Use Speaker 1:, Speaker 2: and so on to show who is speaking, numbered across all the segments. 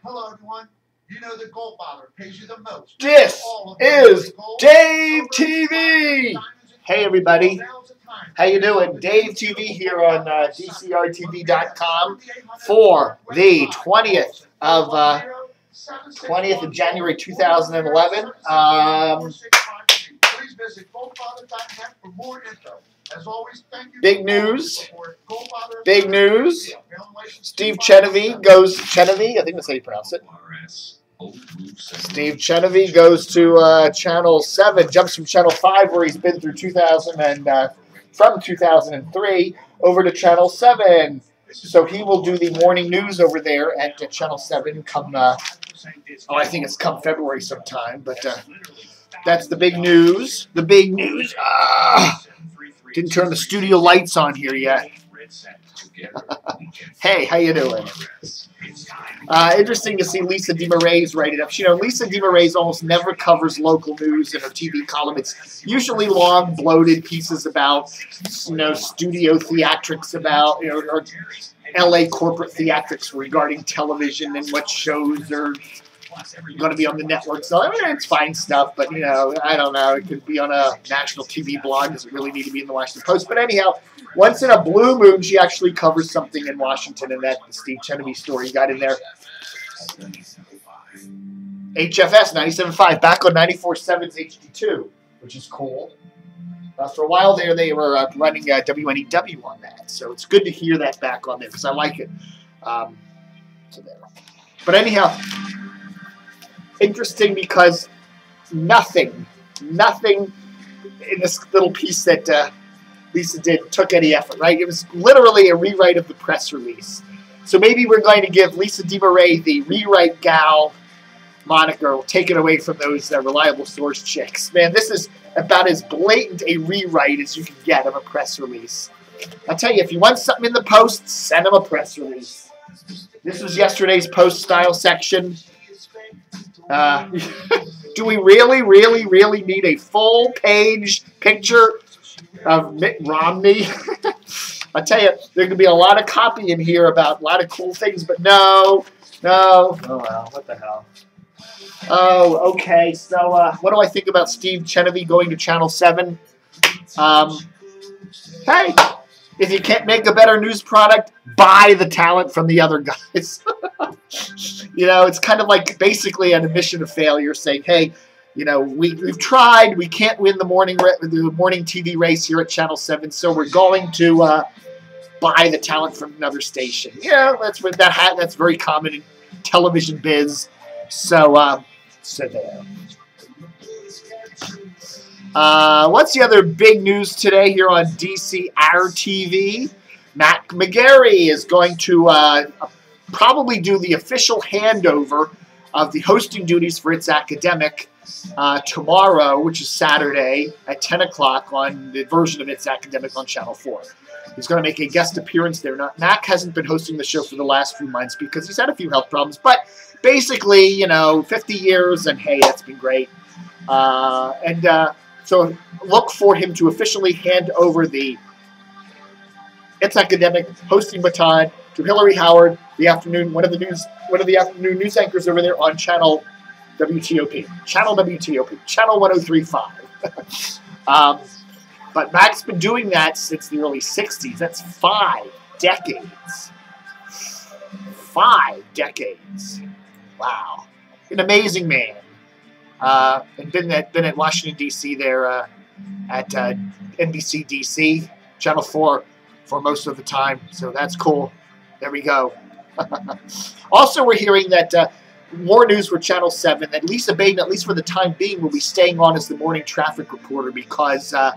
Speaker 1: Hello, everyone. You know that Gold Father pays you the most.
Speaker 2: This is Dave TV. Hey, everybody. How you doing? Dave TV here on DCRTV.com for the 20th of January 2011.
Speaker 1: Please visit goldfather.net for more info. As always, thank you.
Speaker 2: Big news. Big news. Steve Chenevey goes. Chenevey, I think that's how you pronounce it. Steve Chenevey goes to Channel 7, jumps from Channel 5, where he's been through 2003, over to Channel 7. So he will do the morning news over there at Channel 7 come, I think it's come February sometime, but that's the big news. The big news. Didn't turn the studio lights on here yet. Hey, how you doing? Interesting to see Lisa DeMaray's write it up. You know, Lisa DeMaray's almost never covers local news in her TV column. It's usually long, bloated pieces about, you know, studio theatrics about, you know, or LA corporate theatrics regarding television and what shows are going to be on the network. So, I mean, it's fine stuff, but, you know, I don't know. It could be on a national TV blog. Does it really need to be in the Washington Post? But anyhow, once in a blue moon, she actually covers something in Washington, and that's the Steve Chenevey story you got in there. HFS 97.5, back on 94.7's HD2, which is cool. For a while there, they were running WNEW on that, so it's good to hear that back on there, because I like it. So there. But anyhow, interesting because nothing in this little piece that Lisa did took any effort, right? It was literally a rewrite of the press release. So maybe we're going to give Lisa DeMaray the rewrite gal moniker. We'll take it away from those reliable source chicks. Man, this is about as blatant a rewrite as you can get of a press release. I'll tell you, if you want something in the Post, send them a press release. This was yesterday's Post style section. Do we really need a full-page picture of Mitt Romney? I tell you, there could be a lot of copy in here about a lot of cool things, but no. Oh, well, what the hell. Oh, okay, so what do I think about Steve Chenevey going to Channel 7? Hey, if you can't make a better news product, buy the talent from the other guys. You know, it's kind of like basically an admission of failure, saying, hey, you know, we've tried. We can't win the morning TV race here at Channel 7, so we're going to buy the talent from another station. Yeah, that's very common in television biz. So, so there. What's the other big news today here on DCR-TV? Mac McGarry is going to probably do the official handover of the hosting duties for It's Academic tomorrow, which is Saturday at 10 o'clock on the version of It's Academic on Channel 4. He's going to make a guest appearance there. Now, Mac hasn't been hosting the show for the last few months because he's had a few health problems, but basically, you know, 50 years, and hey, that's been great. So look for him to officially hand over the It's Academic hosting baton to Hillary Howard, one of the afternoon news anchors over there on Channel WTOP, Channel 103.5. But Mac's been doing that since the early 60s. That's 5 decades. 5 decades. Wow. An amazing man. And been at Washington, D.C. there at NBC D.C., Channel 4 for most of the time. So that's cool. There we go. Also, we're hearing that more news for Channel 7, that Lisa Baden, at least for the time being, will be staying on as the morning traffic reporter because I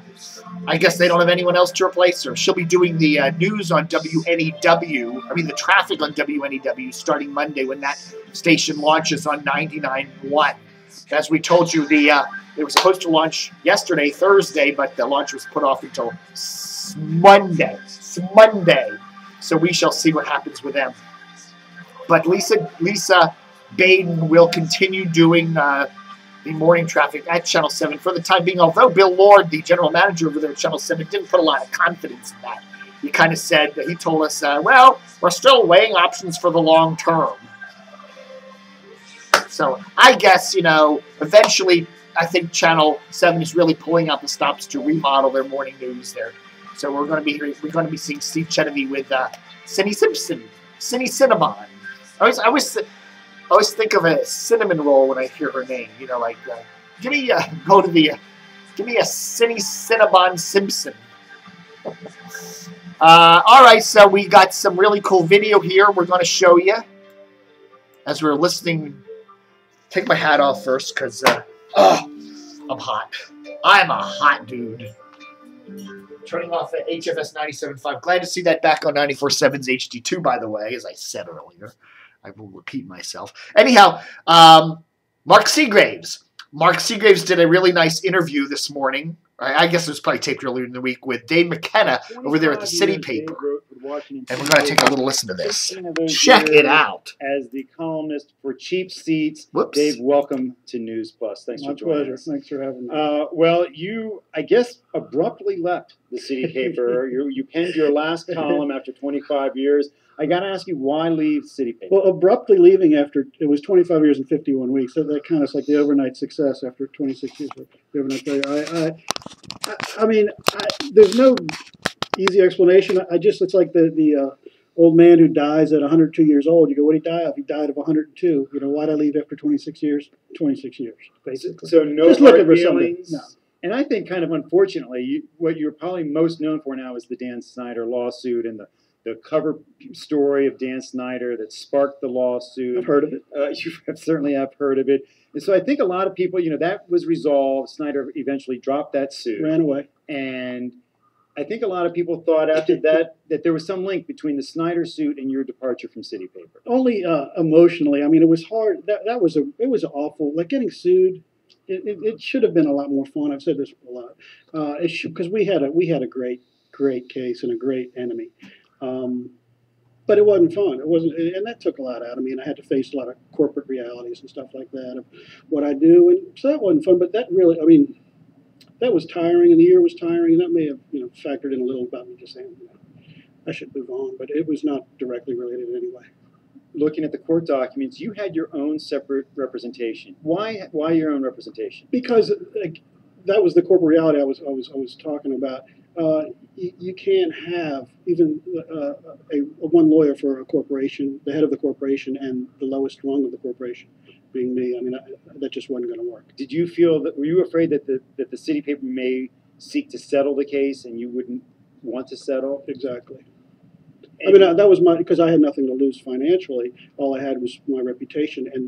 Speaker 2: guess they don't have anyone else to replace her. She'll be doing the news on WNEW, the traffic on WNEW starting Monday when that station launches on 99.1. As we told you, it was supposed to launch yesterday, Thursday, but the launch was put off until Monday. It's Monday. So we shall see what happens with them. But Lisa Baden will continue doing the morning traffic at Channel 7 for the time being, although Bill Lord, the general manager over there at Channel 7, didn't put a lot of confidence in that. He kind of said, he told us, well, we're still weighing options for the long term. So I guess, eventually I think Channel 7 is really pulling out the stops to remodel their morning news there. So we're going to be seeing Steve Chenevey with Cindy Simpson, Cindy Cinnamon. I always think of a cinnamon roll when I hear her name. Give me a Cindy Cinnabon Simpson. All right, so we got some really cool video here we're going to show you as we're listening. Take my hat off first because I'm hot. I'm a hot dude. Turning off at HFS 97.5. Glad to see that back on 94.7's HD2, by the way, as I said earlier. I will repeat myself. Anyhow, Mark Segraves. Mark Segraves did a really nice interview this morning. I guess it was probably taped earlier in the week with Dave McKenna over there at the City Paper. And we're going to take a little listen to this. Check it out.
Speaker 3: As the columnist for Cheap Seats,
Speaker 2: Whoops.
Speaker 3: Dave, welcome to News Plus. Thanks for joining us.
Speaker 4: Thanks for having me.
Speaker 3: Well, you, I guess, abruptly left the City Paper. You penned your last column after 25 years. I got to ask you, why leave City Paper?
Speaker 4: Well, abruptly leaving after, it was 25 years and 51 weeks. So that kind of like the overnight success after 26 years of the overnight failure. I mean, there's no easy explanation. It's like the old man who dies at 102 years old. You go, what did he die of? He died of 102. Why'd I leave after 26 years? 26 years, basically.
Speaker 3: So no
Speaker 4: just
Speaker 3: hard
Speaker 4: looking for
Speaker 3: feelings?
Speaker 4: something. No.
Speaker 3: And I think kind of unfortunately, what you're probably most known for now is the Dan Snyder lawsuit and the cover story of Dan Snyder that sparked the lawsuit.
Speaker 4: I've heard of it.
Speaker 3: You certainly have heard of it. And so I think a lot of people, that was resolved. Snyder eventually dropped that suit.
Speaker 4: Ran away.
Speaker 3: And I think a lot of people thought after that there was some link between the Snyder suit and your departure from City Paper.
Speaker 4: Only emotionally. I mean, it was hard. It was awful. Like getting sued. It should have been a lot more fun. I've said this a lot. Because we had a great case and a great enemy. But it wasn't fun. It wasn't, and that took a lot out of me. And I had to face a lot of corporate realities and stuff like that of what I do. And so that wasn't fun. But that really, that was tiring, and the year was tiring, and that may have factored in a little about me just saying I should move on. But it was not directly related in any way.
Speaker 3: Looking at the court documents, you had your own separate representation. Why your own representation?
Speaker 4: Because that was the corporate reality I was talking about. You can't have even one lawyer for a corporation, the head of the corporation, and the lowest rung of the corporation being me. That just wasn't going to work.
Speaker 3: Did you feel that? Were you afraid that the City Paper may seek to settle the case, and you wouldn't want to settle?
Speaker 4: Exactly. And that was because I had nothing to lose financially. All I had was my reputation, and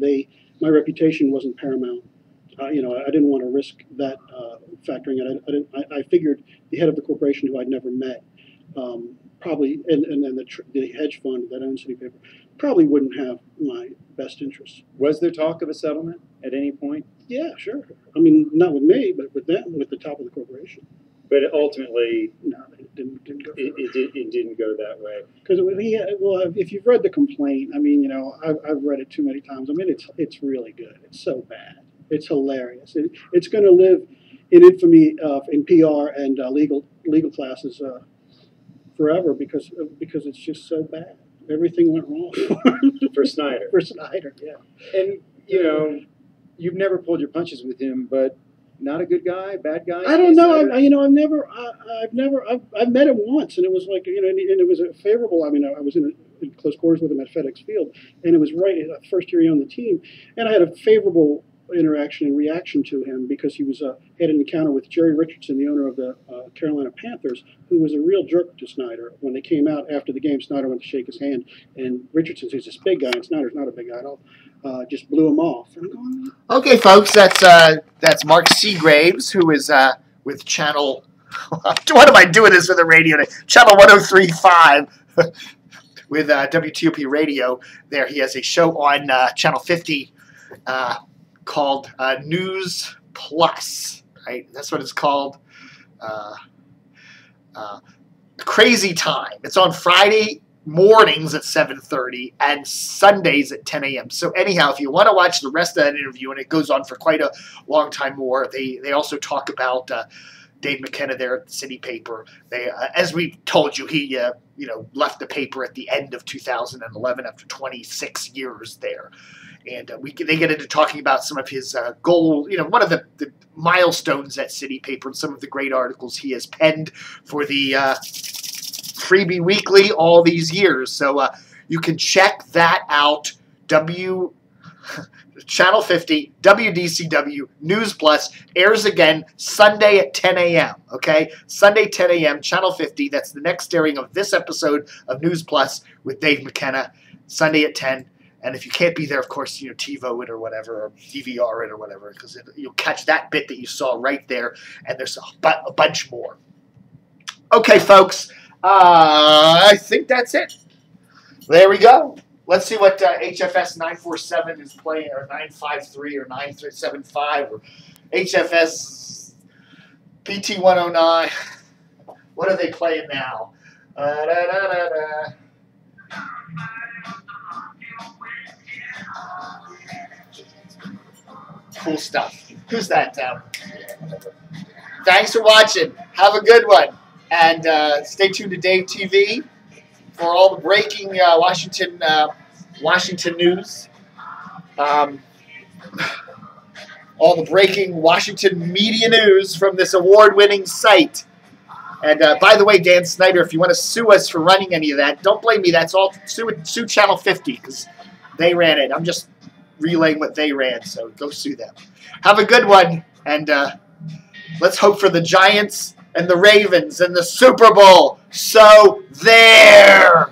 Speaker 4: my reputation wasn't paramount. I didn't want to risk that factoring it. I figured the head of the corporation, who I'd never met, probably, and then the hedge fund that owns City Paper, probably wouldn't have my best interests.
Speaker 3: Was there talk of a settlement at any point?
Speaker 4: Yeah, sure. Not with me, but with them, with the top of the corporation.
Speaker 3: But ultimately,
Speaker 4: no, it didn't go.
Speaker 3: It didn't go that way.
Speaker 4: Because if you've read the complaint, I've read it too many times. It's really good. It's so bad. It's hilarious. It's going to live in infamy in PR and legal classes forever because it's just so bad. Everything went wrong
Speaker 3: for Snyder.
Speaker 4: For Snyder, yeah.
Speaker 3: And you've never pulled your punches with him, but not a good guy, bad guy.
Speaker 4: I don't know. I've met him once, and it was like and it was a favorable. I was in close quarters with him at FedEx Field, and it was right the first year he owned the team, and I had a favorable interaction and reaction to him because he had an encounter with Jerry Richardson, the owner of the Carolina Panthers, who was a real jerk to Snyder. When they came out after the game, Snyder went to shake his hand, and Richardson, who's this big guy, and Snyder's not a big guy at all, just blew him off. And I'm going,
Speaker 2: okay, folks, that's Mark Segraves, who is with Channel. What am I doing this for the radio? Channel 103.5 with WTOP Radio. There, he has a show on Channel 50. Called News Plus, right? That's what it's called. Crazy Time. It's on Friday mornings at 7:30 and Sundays at 10 a.m. So anyhow, if you want to watch the rest of that interview, and it goes on for quite a long time more, they also talk about Dave McKenna there at the City Paper. They, as we told you, he left the paper at the end of 2011 after 26 years there. And they get into talking about some of his goals, one of the milestones at City Paper and some of the great articles he has penned for the Freebie Weekly all these years. So you can check that out. Channel 50, WDCW, News Plus, airs again Sunday at 10 a.m., okay? Sunday, 10 a.m., Channel 50. That's the next airing of this episode of News Plus with Dave McKenna, Sunday at 10. And if you can't be there, of course, TiVo it or whatever, or DVR it or whatever, because you'll catch that bit that you saw right there, and there's a bunch more. Okay, folks, I think that's it. There we go. Let's see what HFS 947 is playing, or 953, or 9375, or HFS PT 109. What are they playing now? Cool stuff. Who's that? Thanks for watching. Have a good one. And stay tuned to Dave TV for all the breaking Washington news. All the breaking Washington media news from this award-winning site. And by the way, Dan Snyder, if you want to sue us for running any of that, don't blame me. That's all. Sue Channel 50 because they ran it. I'm just relaying what they ran, so go sue them. Have a good one, and let's hope for the Giants and the Ravens and the Super Bowl. So there!